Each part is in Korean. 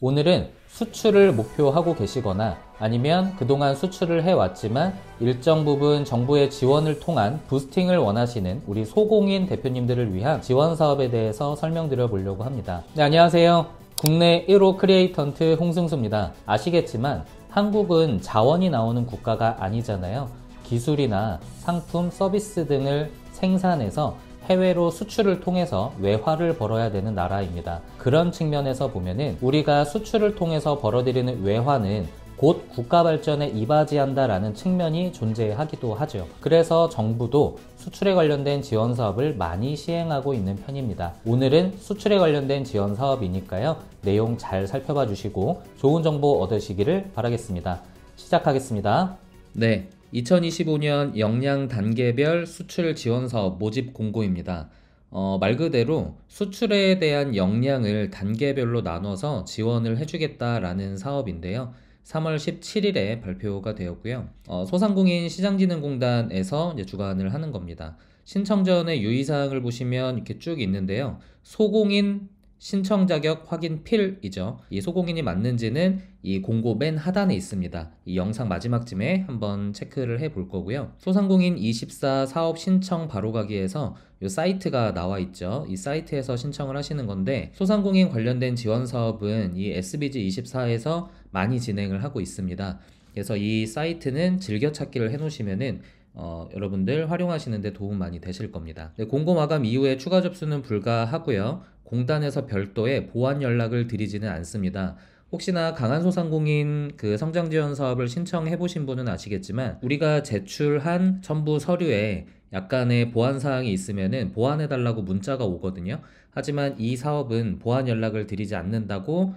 오늘은 수출을 목표하고 계시거나 아니면 그동안 수출을 해왔지만 일정 부분 정부의 지원을 통한 부스팅을 원하시는 우리 소공인 대표님들을 위한 지원 사업에 대해서 설명드려 보려고 합니다. 네, 안녕하세요. 국내 1호 크리에이턴트 홍승수입니다. 아시겠지만 한국은 자원이 나오는 국가가 아니잖아요. 기술이나 상품, 서비스 등을 생산해서 해외로 수출을 통해서 외화를 벌어야 되는 나라입니다. 그런 측면에서 보면은 우리가 수출을 통해서 벌어들이는 외화는 곧 국가 발전에 이바지한다라는 측면이 존재하기도 하죠. 그래서 정부도 수출에 관련된 지원 사업을 많이 시행하고 있는 편입니다. 오늘은 수출에 관련된 지원 사업이니까요. 내용 잘 살펴봐 주시고 좋은 정보 얻으시기를 바라겠습니다. 시작하겠습니다. 네. 2025년 역량 단계별 수출 지원 사업 모집 공고입니다. 말 그대로 수출에 대한 역량을 단계별로 나눠서 지원을 해주겠다라는 사업인데요. 3월 17일에 발표가 되었고요. 소상공인 시장진흥공단에서 이제 주관을 하는 겁니다. 신청 전의 유의사항을 보시면 이렇게 쭉 있는데요. 소공인 신청 자격 확인 필이죠. 이 소공인이 맞는지는 이 공고 맨 하단에 있습니다. 이 영상 마지막쯤에 한번 체크를 해 볼 거고요. 소상공인 24 사업 신청 바로가기에서 이 사이트가 나와 있죠. 이 사이트에서 신청을 하시는 건데 소상공인 관련된 지원 사업은 이 SBG 24에서 많이 진행을 하고 있습니다. 그래서 이 사이트는 즐겨찾기를 해 놓으시면은 여러분들 활용하시는데 도움 많이 되실 겁니다. 네, 공고 마감 이후에 추가 접수는 불가하고요. 공단에서 별도의 보완 연락을 드리지는 않습니다. 혹시나 강한소상공인 그 성장지원 사업을 신청해 보신 분은 아시겠지만 우리가 제출한 첨부 서류에 약간의 보완 사항이 있으면은 보완해 달라고 문자가 오거든요. 하지만 이 사업은 보완 연락을 드리지 않는다고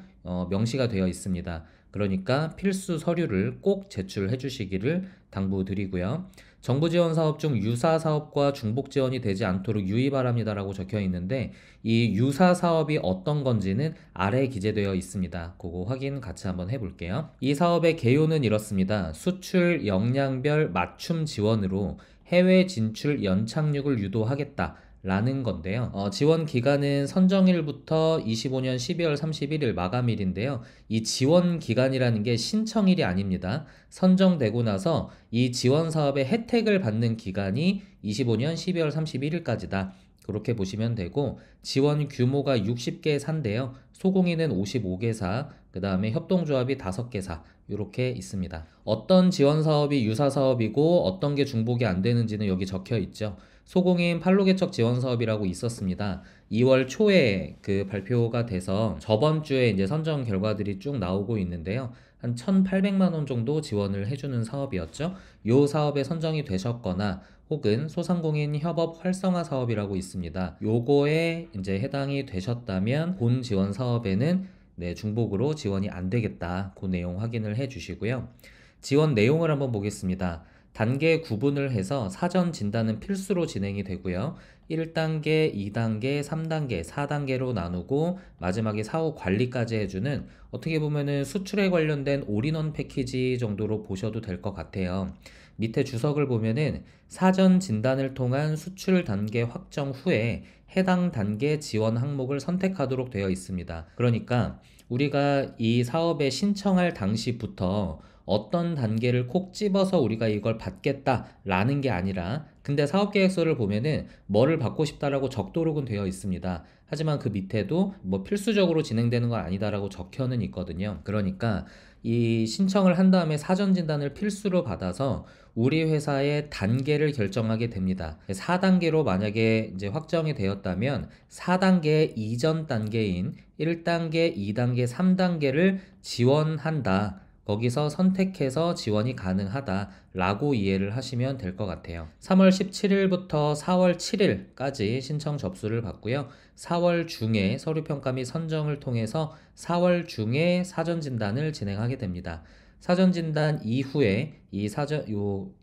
명시가 되어 있습니다. 그러니까 필수 서류를 꼭 제출해 주시기를 당부드리고요. 정부 지원 사업 중 유사 사업과 중복 지원이 되지 않도록 유의 바랍니다라고 적혀 있는데 이 유사 사업이 어떤 건지는 아래에 기재되어 있습니다. 그거 확인 같이 한번 해볼게요. 이 사업의 개요는 이렇습니다. 수출 역량별 맞춤 지원으로 해외 진출 연착륙을 유도하겠다. 라는 건데요. 지원 기간은 선정일부터 25년 12월 31일 마감일인데요. 이 지원 기간이라는 게 신청일이 아닙니다. 선정되고 나서 이 지원 사업의 혜택을 받는 기간이 25년 12월 31일까지다. 그렇게 보시면 되고 지원 규모가 60개사인데요. 소공인은 55개사, 그 다음에 협동조합이 5개사 이렇게 있습니다. 어떤 지원 사업이 유사 사업이고 어떤 게 중복이 안 되는지는 여기 적혀 있죠. 소공인 판로개척 지원 사업이라고 있었습니다. 2월 초에 그 발표가 돼서 저번 주에 이제 선정 결과들이 쭉 나오고 있는데요. 한 1,800만 원 정도 지원을 해주는 사업이었죠. 이 사업에 선정이 되셨거나 혹은 소상공인 협업 활성화 사업이라고 있습니다. 요거에 이제 해당이 되셨다면 본 지원 사업에는 중복으로 지원이 안 되겠다. 그 내용 확인을 해 주시고요. 지원 내용을 한번 보겠습니다. 단계 구분을 해서 사전 진단은 필수로 진행이 되고요. 1단계, 2단계, 3단계, 4단계로 나누고 마지막에 사후 관리까지 해주는 어떻게 보면은 수출에 관련된 올인원 패키지 정도로 보셔도 될 것 같아요. 밑에 주석을 보면은 사전 진단을 통한 수출 단계 확정 후에 해당 단계 지원 항목을 선택하도록 되어 있습니다. 그러니까 우리가 이 사업에 신청할 당시부터 어떤 단계를 콕 집어서 우리가 이걸 받겠다라는 게 아니라 근데 사업계획서를 보면은 뭐를 받고 싶다라고 적도록은 되어 있습니다. 하지만 그 밑에도 뭐 필수적으로 진행되는 건 아니다라고 적혀는 있거든요. 그러니까 이 신청을 한 다음에 사전 진단을 필수로 받아서 우리 회사의 단계를 결정하게 됩니다. 4단계로 만약에 이제 확정이 되었다면 4단계 이전 단계인 1단계, 2단계, 3단계를 지원한다. 거기서 선택해서 지원이 가능하다라고 이해를 하시면 될 것 같아요. 3월 17일부터 4월 7일까지 신청 접수를 받고요. 4월 중에 서류평가 및 선정을 통해서 4월 중에 사전진단을 진행하게 됩니다. 사전진단 이후에 이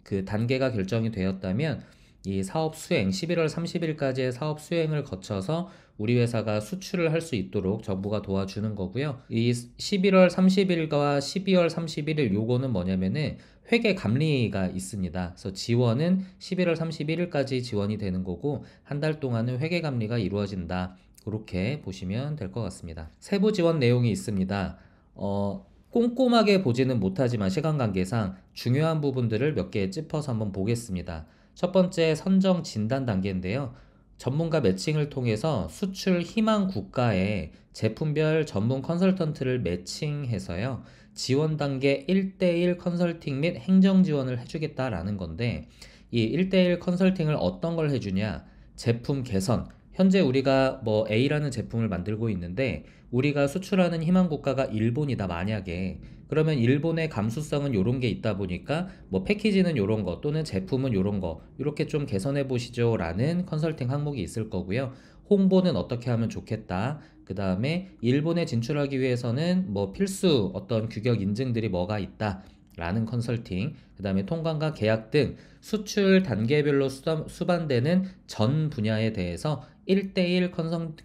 그 단계가 결정이 되었다면 이 사업 수행 11월 30일까지의 사업 수행을 거쳐서 우리 회사가 수출을 할 수 있도록 정부가 도와주는 거고요. 이 11월 30일과 12월 31일 요거는 뭐냐면은 회계 감리가 있습니다. 그래서 지원은 11월 31일까지 지원이 되는 거고 한 달 동안은 회계 감리가 이루어진다. 그렇게 보시면 될 것 같습니다. 세부 지원 내용이 있습니다. 꼼꼼하게 보지는 못하지만 시간 관계상 중요한 부분들을 몇 개 짚어서 한번 보겠습니다. 첫 번째 선정 진단 단계인데요. 전문가 매칭을 통해서 수출 희망 국가에 제품별 전문 컨설턴트를 매칭해서요. 지원 단계 1대1 컨설팅 및 행정 지원을 해주겠다라는 건데, 이 1대1 컨설팅을 어떤 걸 해주냐? 제품 개선. 현재 우리가 뭐 A라는 제품을 만들고 있는데 우리가 수출하는 희망 국가가 일본이다 만약에, 그러면 일본의 감수성은 요런 게 있다 보니까 뭐 패키지는 요런 거 또는 제품은 요런 거 이렇게 좀 개선해 보시죠 라는 컨설팅 항목이 있을 거고요. 홍보는 어떻게 하면 좋겠다. 그 다음에 일본에 진출하기 위해서는 뭐 필수 어떤 규격 인증들이 뭐가 있다 라는 컨설팅, 그 다음에 통관과 계약 등 수출 단계별로 수반되는 전 분야에 대해서 1대1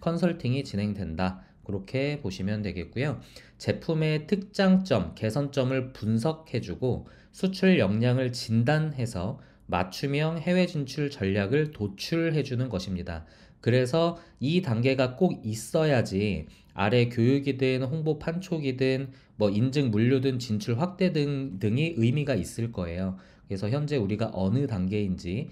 컨설팅이 진행된다. 그렇게 보시면 되겠고요. 제품의 특장점, 개선점을 분석해주고 수출 역량을 진단해서 맞춤형 해외 진출 전략을 도출해주는 것입니다. 그래서 이 단계가 꼭 있어야지 아래 교육이든 홍보 판촉이든 뭐 인증 물류든 진출 확대 등이 의미가 있을 거예요. 그래서 현재 우리가 어느 단계인지,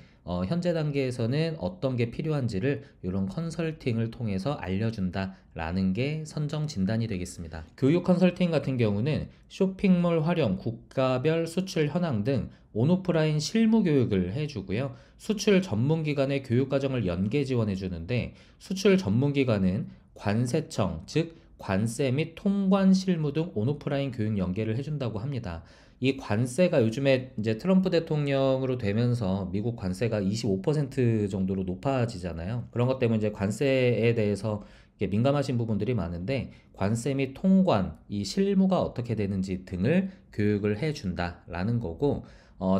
현재 단계에서는 어떤 게 필요한지를 이런 컨설팅을 통해서 알려준다라는 게 선정 진단이 되겠습니다. 교육 컨설팅 같은 경우는 쇼핑몰 활용, 국가별 수출 현황 등 온오프라인 실무 교육을 해주고요. 수출 전문기관의 교육과정을 연계 지원해주는데, 수출 전문기관은 관세청, 즉 관세 및 통관 실무 등 온오프라인 교육 연계를 해준다고 합니다. 이 관세가 요즘에 이제 트럼프 대통령으로 되면서 미국 관세가 25% 정도로 높아지잖아요. 그런 것 때문에 이제 관세에 대해서 민감하신 부분들이 많은데, 관세 및 통관, 이 실무가 어떻게 되는지 등을 교육을 해준다라는 거고,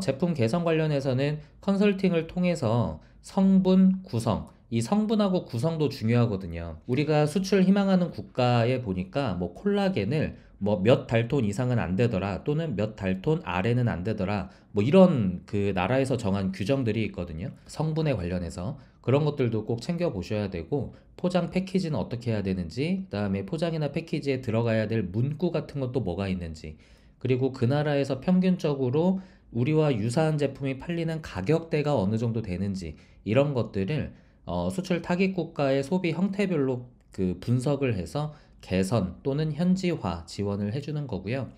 제품 개선 관련해서는 컨설팅을 통해서 성분 구성, 이 성분하고 구성도 중요하거든요. 우리가 수출 희망하는 국가에 보니까 뭐 콜라겐을 뭐 몇 달톤 이상은 안 되더라 또는 몇 달톤 아래는 안 되더라 뭐 이런 그 나라에서 정한 규정들이 있거든요. 성분에 관련해서 그런 것들도 꼭 챙겨 보셔야 되고, 포장 패키지는 어떻게 해야 되는지, 그 다음에 포장이나 패키지에 들어가야 될 문구 같은 것도 뭐가 있는지, 그리고 그 나라에서 평균적으로 우리와 유사한 제품이 팔리는 가격대가 어느 정도 되는지, 이런 것들을 수출 타깃 국가의 소비 형태별로 그 분석을 해서 개선 또는 현지화 지원을 해주는 거고요.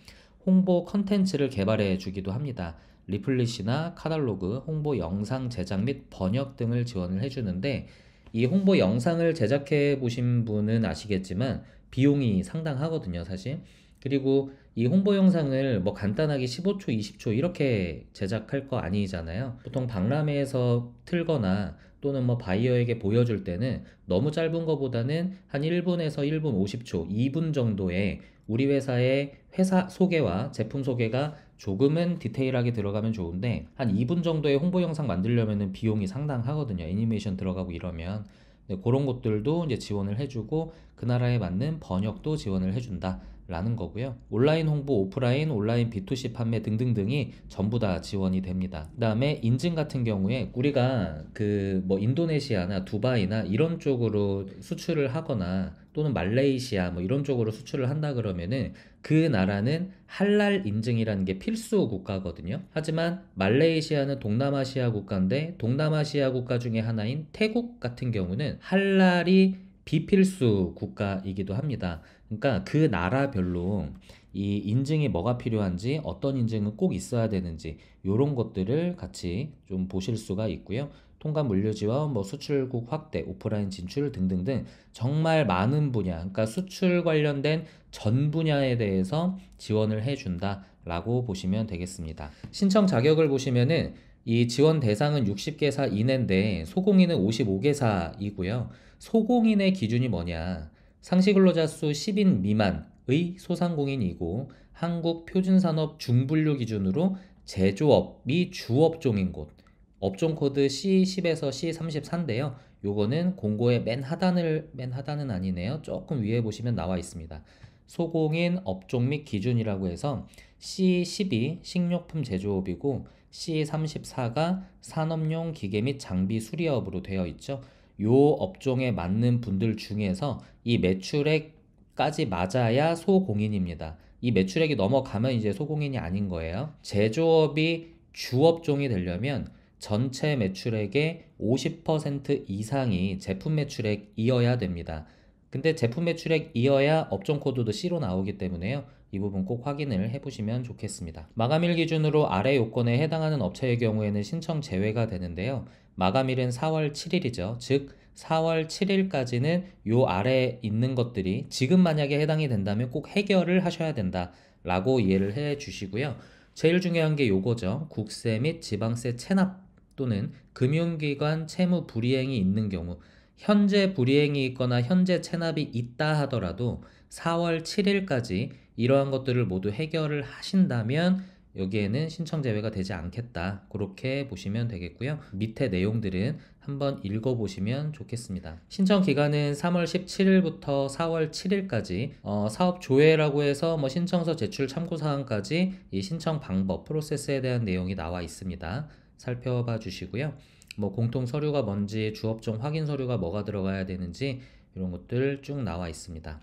홍보 컨텐츠를 개발해 주기도 합니다. 리플릿이나 카탈로그, 홍보 영상 제작 및 번역 등을 지원을 해주는데, 이 홍보 영상을 제작해 보신 분은 아시겠지만 비용이 상당하거든요, 사실. 그리고 이 홍보 영상을 뭐 간단하게 15초, 20초 이렇게 제작할 거 아니잖아요. 보통 박람회에서 틀거나 또는 뭐 바이어에게 보여줄 때는 너무 짧은 거보다는 한 1분에서 1분 50초, 2분 정도의 우리 회사의 회사 소개와 제품 소개가 조금은 디테일하게 들어가면 좋은데, 한 2분 정도의 홍보 영상 만들려면 비용이 상당하거든요. 애니메이션 들어가고 이러면. 네, 그런 것들도 이제 지원을 해주고 그 나라에 맞는 번역도 지원을 해준다 라는 거고요. 온라인 홍보, 오프라인, 온라인 B2C 판매 등등등이 전부 다 지원이 됩니다. 그 다음에 인증 같은 경우에 우리가 그 뭐 인도네시아나 두바이나 이런 쪽으로 수출을 하거나 또는 말레이시아 뭐 이런 쪽으로 수출을 한다 그러면은 그 나라는 할랄 인증이라는 게 필수 국가거든요. 하지만 말레이시아는 동남아시아 국가인데, 동남아시아 국가 중에 하나인 태국 같은 경우는 할랄이 비필수 국가이기도 합니다. 그러니까 그 나라별로 이 인증이 뭐가 필요한지, 어떤 인증은 꼭 있어야 되는지 이런 것들을 같이 좀 보실 수가 있고요. 통관 물류 지원, 뭐 수출국 확대, 오프라인 진출 등등등 정말 많은 분야, 그러니까 수출 관련된 전 분야에 대해서 지원을 해준다라고 보시면 되겠습니다. 신청 자격을 보시면은 이 지원 대상은 60개사 이내인데 소공인은 55개사이고요. 소공인의 기준이 뭐냐? 상시 근로자 수 10인 미만의 소상공인이고, 한국 표준산업 중분류 기준으로 제조업이 주업종인 곳, 업종 코드 C10에서 C34인데요. 요거는 공고의 맨 하단은 아니네요. 조금 위에 보시면 나와 있습니다. 소공인 업종 및 기준이라고 해서 C12 식료품 제조업이고, C34가 산업용 기계 및 장비 수리업으로 되어 있죠. 요 업종에 맞는 분들 중에서 이 매출액까지 맞아야 소공인입니다. 이 매출액이 넘어가면 이제 소공인이 아닌 거예요. 제조업이 주업종이 되려면 전체 매출액의 50% 이상이 제품 매출액이어야 됩니다. 근데 제품 매출액이어야 업종 코드도 C로 나오기 때문에요. 이 부분 꼭 확인을 해보시면 좋겠습니다. 마감일 기준으로 아래 요건에 해당하는 업체의 경우에는 신청 제외가 되는데요. 마감일은 4월 7일이죠. 즉 4월 7일까지는 요 아래에 있는 것들이 지금 만약에 해당이 된다면 꼭 해결을 하셔야 된다 라고 이해를 해 주시고요. 제일 중요한 게 요거죠. 국세 및 지방세 체납 또는 금융기관 채무 불이행이 있는 경우, 현재 불이행이 있거나 현재 체납이 있다 하더라도 4월 7일까지 이러한 것들을 모두 해결을 하신다면 여기에는 신청 제외가 되지 않겠다. 그렇게 보시면 되겠고요. 밑에 내용들은 한번 읽어보시면 좋겠습니다. 신청 기간은 3월 17일부터 4월 7일까지 사업 조회라고 해서 뭐 신청서 제출 참고사항까지 이 신청 방법, 프로세스에 대한 내용이 나와 있습니다. 살펴봐 주시고요. 뭐 공통 서류가 뭔지, 주업종 확인 서류가 뭐가 들어가야 되는지 이런 것들 쭉 나와 있습니다.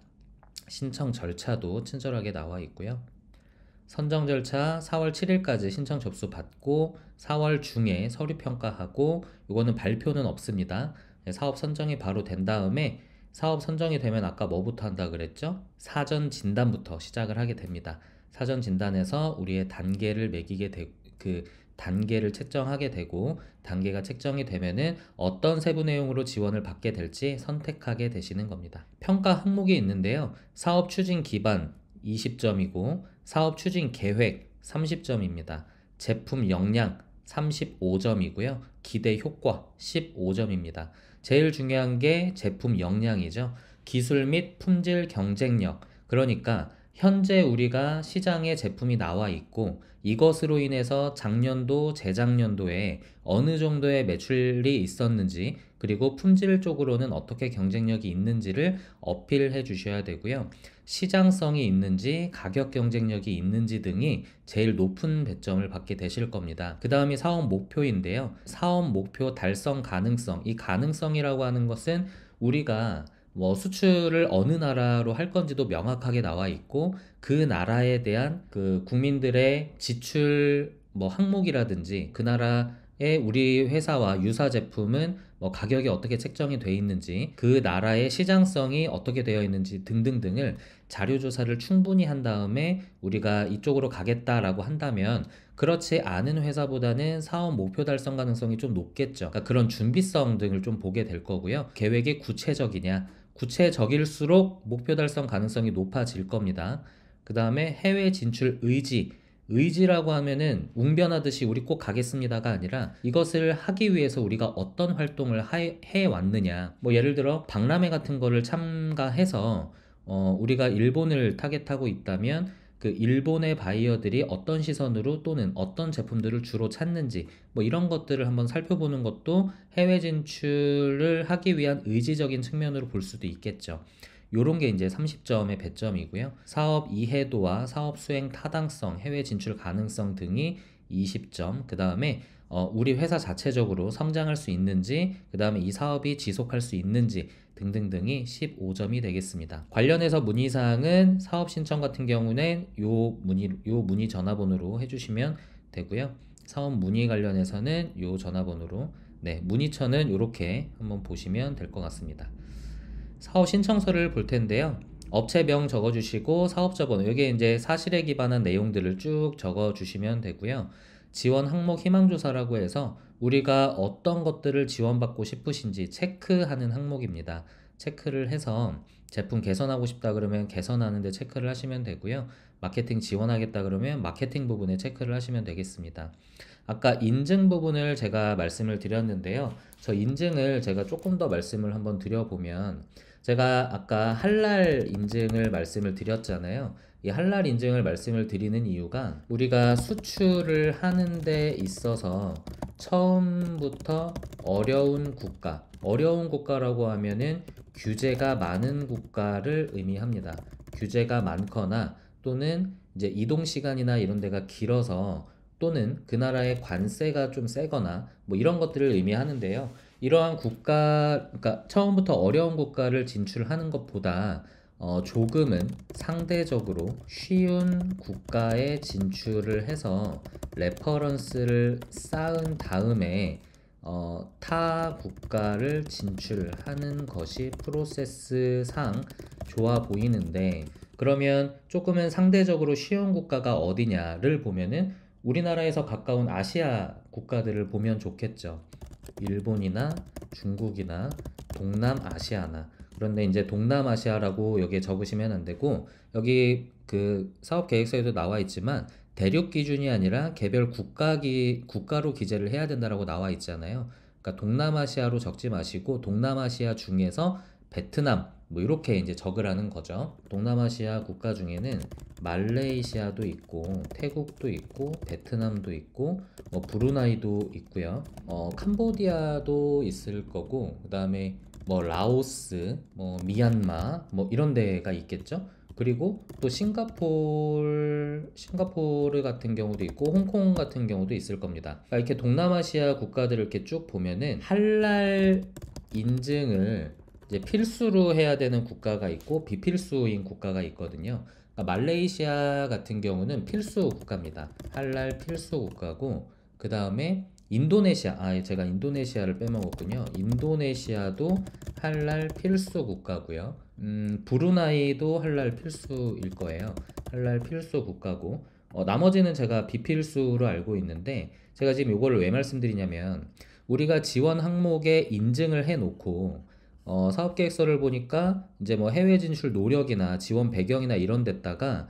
신청 절차도 친절하게 나와 있고요. 선정 절차 4월 7일까지 신청 접수 받고 4월 중에 서류 평가하고, 이거는 발표는 없습니다. 사업 선정이 바로 된 다음에 사업 선정이 되면 아까 뭐부터 한다 그랬죠? 사전 진단부터 시작을 하게 됩니다. 사전 진단에서 우리의 단계를 매기게 단계를 책정하게 되고, 단계가 책정이 되면은 어떤 세부 내용으로 지원을 받게 될지 선택하게 되시는 겁니다. 평가 항목이 있는데요. 사업 추진 기반 20점이고 사업 추진 계획 30점입니다. 제품 역량 35점이고요. 기대 효과 15점입니다. 제일 중요한 게 제품 역량이죠. 기술 및 품질 경쟁력. 그러니까 현재 우리가 시장에 제품이 나와 있고 이것으로 인해서 작년도 재작년도에 어느 정도의 매출이 있었는지, 그리고 품질 쪽으로는 어떻게 경쟁력이 있는지를 어필해 주셔야 되고요. 시장성이 있는지, 가격 경쟁력이 있는지 등이 제일 높은 배점을 받게 되실 겁니다. 그 다음이 사업 목표인데요. 사업 목표 달성 가능성. 이 가능성이라고 하는 것은 우리가 뭐 수출을 어느 나라로 할 건지도 명확하게 나와 있고, 그 나라에 대한 그 국민들의 지출 뭐 항목이라든지, 그 나라의 우리 회사와 유사 제품은 뭐 가격이 어떻게 책정이 돼 있는지, 그 나라의 시장성이 어떻게 되어 있는지 등등등을 자료 조사를 충분히 한 다음에 우리가 이쪽으로 가겠다라고 한다면, 그렇지 않은 회사보다는 사업 목표 달성 가능성이 좀 높겠죠. 그러니까 그런 준비성 등을 좀 보게 될 거고요. 계획이 구체적이냐, 구체적일수록 목표 달성 가능성이 높아질 겁니다. 그 다음에 해외 진출 의지라고 하면은 웅변하듯이 우리 꼭 가겠습니다가 아니라 이것을 하기 위해서 우리가 어떤 활동을 해왔느냐. 뭐 예를 들어 박람회 같은 거를 참가해서 우리가 일본을 타겟하고 있다면 그 일본의 바이어들이 어떤 시선으로 또는 어떤 제품들을 주로 찾는지, 뭐 이런 것들을 한번 살펴보는 것도 해외 진출을 하기 위한 의지적인 측면으로 볼 수도 있겠죠. 요런 게 이제 30점의 배점이고요. 사업 이해도와 사업 수행 타당성, 해외 진출 가능성 등이 20점. 그 다음에 우리 회사 자체적으로 성장할 수 있는지, 그 다음에 이 사업이 지속할 수 있는지 등등등이 15점이 되겠습니다. 관련해서 문의사항은 사업 신청 같은 경우는 요 문의 전화번호로 해주시면 되고요. 사업 문의 관련해서는 요 전화번호로, 문의처는 이렇게 한번 보시면 될 것 같습니다. 사업 신청서를 볼 텐데요. 업체명 적어주시고 사업자 번호, 여기에 이제 사실에 기반한 내용들을 쭉 적어주시면 되고요. 지원 항목 희망조사라고 해서 우리가 어떤 것들을 지원받고 싶으신지 체크하는 항목입니다. 체크를 해서 제품 개선하고 싶다 그러면 개선하는데 체크를 하시면 되고요. 마케팅 지원하겠다 그러면 마케팅 부분에 체크를 하시면 되겠습니다. 아까 인증 부분을 제가 말씀을 드렸는데요. 저 인증을 제가 조금 더 말씀을 한번 드려보면, 제가 아까 할랄 인증을 말씀을 드렸잖아요. 이 할랄 인증을 말씀을 드리는 이유가 우리가 수출을 하는 데 있어서 처음부터 어려운 국가라고 하면은 규제가 많은 국가를 의미합니다. 규제가 많거나 또는 이제 이동 시간이나 이런 데가 길어서, 또는 그 나라의 관세가 좀 세거나 뭐 이런 것들을 의미하는데요. 이러한 국가, 그러니까 처음부터 어려운 국가를 진출하는 것보다 조금은 상대적으로 쉬운 국가에 진출을 해서 레퍼런스를 쌓은 다음에 타 국가를 진출하는 것이 프로세스상 좋아 보이는데, 그러면 조금은 상대적으로 쉬운 국가가 어디냐를 보면은 우리나라에서 가까운 아시아 국가들을 보면 좋겠죠. 일본이나 중국이나 동남아시아나. 그런데 이제 동남아시아라고 여기에 적으시면 안 되고, 여기 그 사업 계획서에도 나와 있지만 대륙 기준이 아니라 개별 국가로 기재를 해야 된다라고 나와 있잖아요. 그러니까 동남아시아로 적지 마시고 동남아시아 중에서 베트남 뭐 이렇게 이제 적으라는 거죠. 동남아시아 국가 중에는 말레이시아도 있고 태국도 있고 베트남도 있고 뭐 브루나이도 있고요. 캄보디아도 있을 거고, 그다음에 뭐 라오스, 뭐 미얀마 뭐 이런 데가 있겠죠. 그리고 또 싱가포르 같은 경우도 있고 홍콩 같은 경우도 있을 겁니다. 그러니까 이렇게 동남아시아 국가들을 이렇게 쭉 보면은 할랄 인증을 이제 필수로 해야 되는 국가가 있고 비필수인 국가가 있거든요. 그러니까 말레이시아 같은 경우는 필수 국가입니다. 할랄 필수 국가고, 그 다음에 인도네시아, 제가 인도네시아를 빼먹었군요. 인도네시아도 할랄 필수 국가고요. 브루나이도 할랄 필수일 거예요. 할랄 필수 국가고, 나머지는 제가 비필수로 알고 있는데, 제가 지금 이거를 왜 말씀드리냐면, 우리가 지원 항목에 인증을 해놓고 사업계획서를 보니까 이제 뭐 해외 진출 노력이나 지원 배경이나 이런 데다가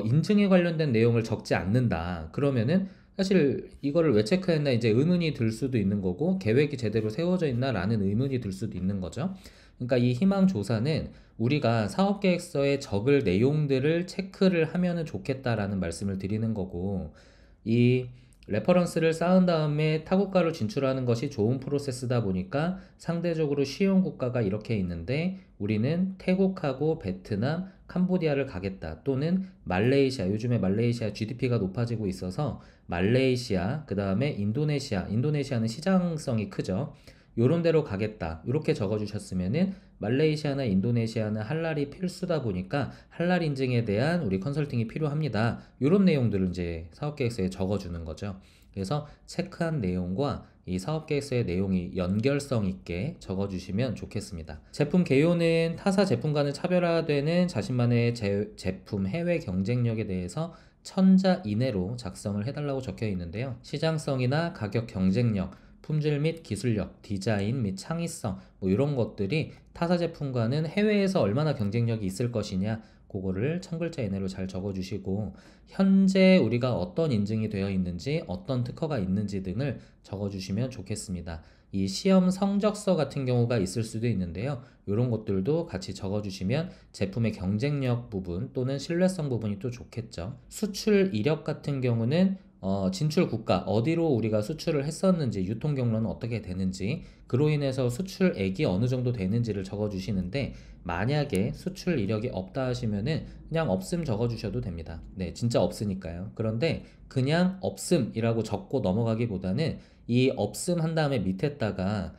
인증에 관련된 내용을 적지 않는다. 그러면은 사실 이거를 왜 체크했나 이제 의문이 들 수도 있는 거고, 계획이 제대로 세워져 있나 라는 의문이 들 수도 있는 거죠. 그러니까 이 희망 조사는 우리가 사업계획서에 적을 내용들을 체크를 하면은 좋겠다라는 말씀을 드리는 거고, 이 레퍼런스를 쌓은 다음에 타국가로 진출하는 것이 좋은 프로세스다 보니까 상대적으로 쉬운 국가가 이렇게 있는데, 우리는 태국하고 베트남, 캄보디아를 가겠다. 또는 말레이시아, 요즘에 말레이시아 GDP가 높아지고 있어서 말레이시아, 그 다음에 인도네시아는 시장성이 크죠. 요런 데로 가겠다. 이렇게 적어주셨으면은 말레이시아나 인도네시아는 할랄이 필수다 보니까 할랄 인증에 대한 우리 컨설팅이 필요합니다. 이런 내용들을 이제 사업계획서에 적어주는 거죠. 그래서 체크한 내용과 이 사업계획서의 내용이 연결성 있게 적어주시면 좋겠습니다. 제품 개요는 타사 제품과는 차별화되는 자신만의 제품 해외 경쟁력에 대해서 1000자 이내로 작성을 해달라고 적혀 있는데요. 시장성이나 가격 경쟁력, 품질 및 기술력, 디자인 및 창의성 뭐 이런 것들이 타사 제품과는 해외에서 얼마나 경쟁력이 있을 것이냐, 그거를 1000글자 이내로 잘 적어주시고, 현재 우리가 어떤 인증이 되어 있는지, 어떤 특허가 있는지 등을 적어주시면 좋겠습니다. 이 시험 성적서 같은 경우가 있을 수도 있는데요. 이런 것들도 같이 적어주시면 제품의 경쟁력 부분 또는 신뢰성 부분이 또 좋겠죠. 수출 이력 같은 경우는 진출 국가, 어디로 우리가 수출을 했었는지, 유통 경로는 어떻게 되는지, 그로 인해서 수출액이 어느 정도 되는지를 적어주시는데, 만약에 수출 이력이 없다 하시면은 그냥 없음 적어주셔도 됩니다. 네, 진짜 없으니까요. 그런데 그냥 없음이라고 적고 넘어가기보다는 이 없음 한 다음에 밑에다가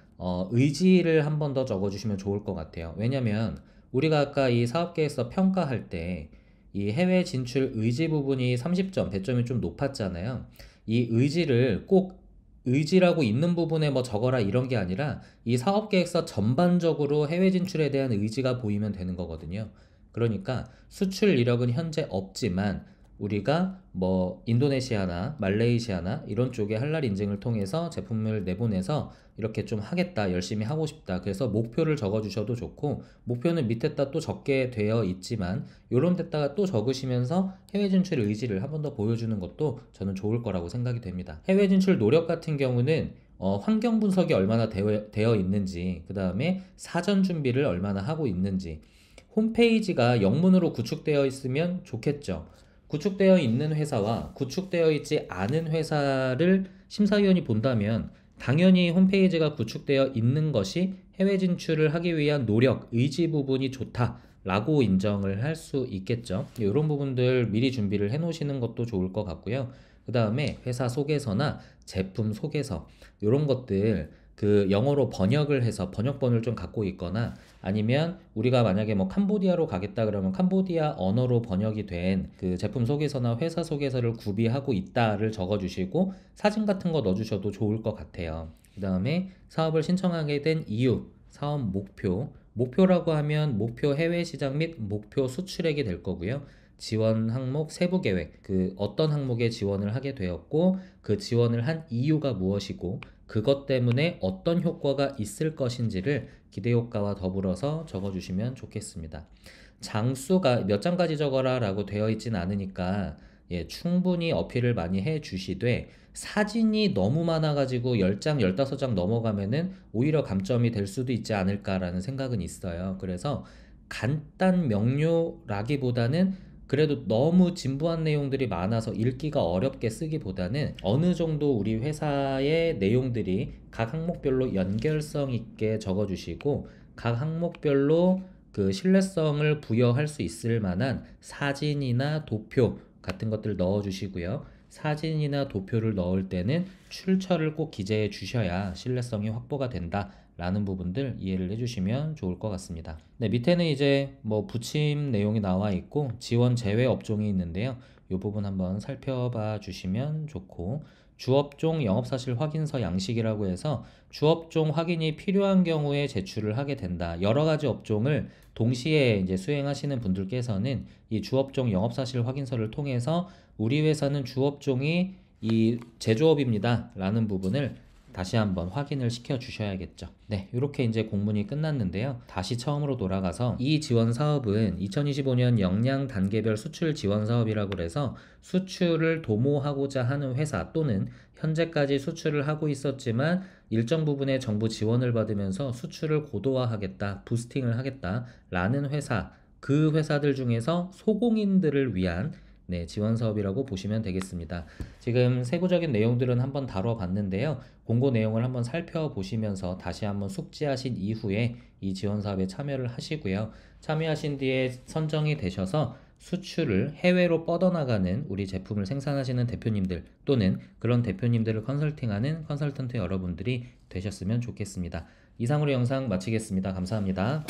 의지를 한 번 더 적어주시면 좋을 것 같아요. 왜냐면 우리가 아까 이 사업계획서 평가할 때 이 해외 진출 의지 부분이 30점, 배점이 좀 높았잖아요. 이 의지를 꼭 의지라고 있는 부분에 뭐 적어라 이런 게 아니라 이 사업계획서 전반적으로 해외 진출에 대한 의지가 보이면 되는 거거든요. 그러니까 수출 이력은 현재 없지만 우리가 뭐 인도네시아나 말레이시아나 이런 쪽에 할랄 인증을 통해서 제품을 내보내서 이렇게 좀 하겠다, 열심히 하고 싶다. 그래서 목표를 적어 주셔도 좋고, 목표는 밑에다 또 적게 되어 있지만 요런 데다가 또 적으시면서 해외 진출 의지를 한 번 더 보여주는 것도 저는 좋을 거라고 생각이 됩니다. 해외 진출 노력 같은 경우는 환경 분석이 얼마나 되어 있는지, 그 다음에 사전 준비를 얼마나 하고 있는지, 홈페이지가 영문으로 구축되어 있으면 좋겠죠. 구축되어 있는 회사와 구축되어 있지 않은 회사를 심사위원이 본다면 당연히 홈페이지가 구축되어 있는 것이 해외 진출을 하기 위한 노력, 의지 부분이 좋다라고 인정을 할 수 있겠죠. 이런 부분들 미리 준비를 해 놓으시는 것도 좋을 것 같고요. 그 다음에 회사 소개서나 제품 소개서 이런 것들 그 영어로 번역을 해서 번역본을 좀 갖고 있거나 아니면 우리가 만약에 뭐 캄보디아로 가겠다 그러면 캄보디아 언어로 번역이 된 그 제품 소개서나 회사 소개서를 구비하고 있다를 적어주시고 사진 같은 거 넣어주셔도 좋을 것 같아요. 그 다음에 사업을 신청하게 된 이유, 사업 목표라고 하면 목표 해외 시장 및 목표 수출액이 될 거고요. 지원 항목 세부 계획, 그 어떤 항목에 지원을 하게 되었고 그 지원을 한 이유가 무엇이고 그것 때문에 어떤 효과가 있을 것인지를 기대효과와 더불어서 적어주시면 좋겠습니다. 장수가 몇 장까지 적어라 라고 되어 있진 않으니까 충분히 어필을 많이 해 주시되 사진이 너무 많아가지고 10장, 15장 넘어가면은 오히려 감점이 될 수도 있지 않을까라는 생각은 있어요. 그래서 간단 명료라기보다는 그래도 너무 진부한 내용들이 많아서 읽기가 어렵게 쓰기보다는 어느 정도 우리 회사의 내용들이 각 항목별로 연결성 있게 적어주시고 각 항목별로 그 신뢰성을 부여할 수 있을 만한 사진이나 도표 같은 것들 넣어주시고요. 사진이나 도표를 넣을 때는 출처를 꼭 기재해 주셔야 신뢰성이 확보가 된다 라는 부분들 이해를 해주시면 좋을 것 같습니다. 네, 밑에는 이제 뭐 부침 내용이 나와 있고 지원 제외 업종이 있는데요. 이 부분 한번 살펴봐 주시면 좋고, 주업종 영업사실 확인서 양식이라고 해서 주업종 확인이 필요한 경우에 제출을 하게 된다. 여러 가지 업종을 동시에 이제 수행하시는 분들께서는 이 주업종 영업사실 확인서를 통해서 우리 회사는 주업종이 이 제조업입니다 라는 부분을 다시 한번 확인을 시켜 주셔야겠죠. 네, 이렇게 이제 공문이 끝났는데요. 다시 처음으로 돌아가서 이 지원 사업은 2025년 역량 단계별 수출 지원 사업이라고 해서 수출을 도모하고자 하는 회사 또는 현재까지 수출을 하고 있었지만 일정 부분의 정부 지원을 받으면서 수출을 고도화하겠다, 부스팅을 하겠다 라는 회사, 그 회사들 중에서 소공인들을 위한 지원 사업이라고 보시면 되겠습니다. 지금 세부적인 내용들은 한번 다뤄봤는데요. 공고 내용을 한번 살펴보시면서 다시 한번 숙지하신 이후에 이 지원 사업에 참여를 하시고요. 참여하신 뒤에 선정이 되셔서 수출을 해외로 뻗어나가는 우리 제품을 생산하시는 대표님들 또는 그런 대표님들을 컨설팅하는 컨설턴트 여러분들이 되셨으면 좋겠습니다. 이상으로 영상 마치겠습니다. 감사합니다.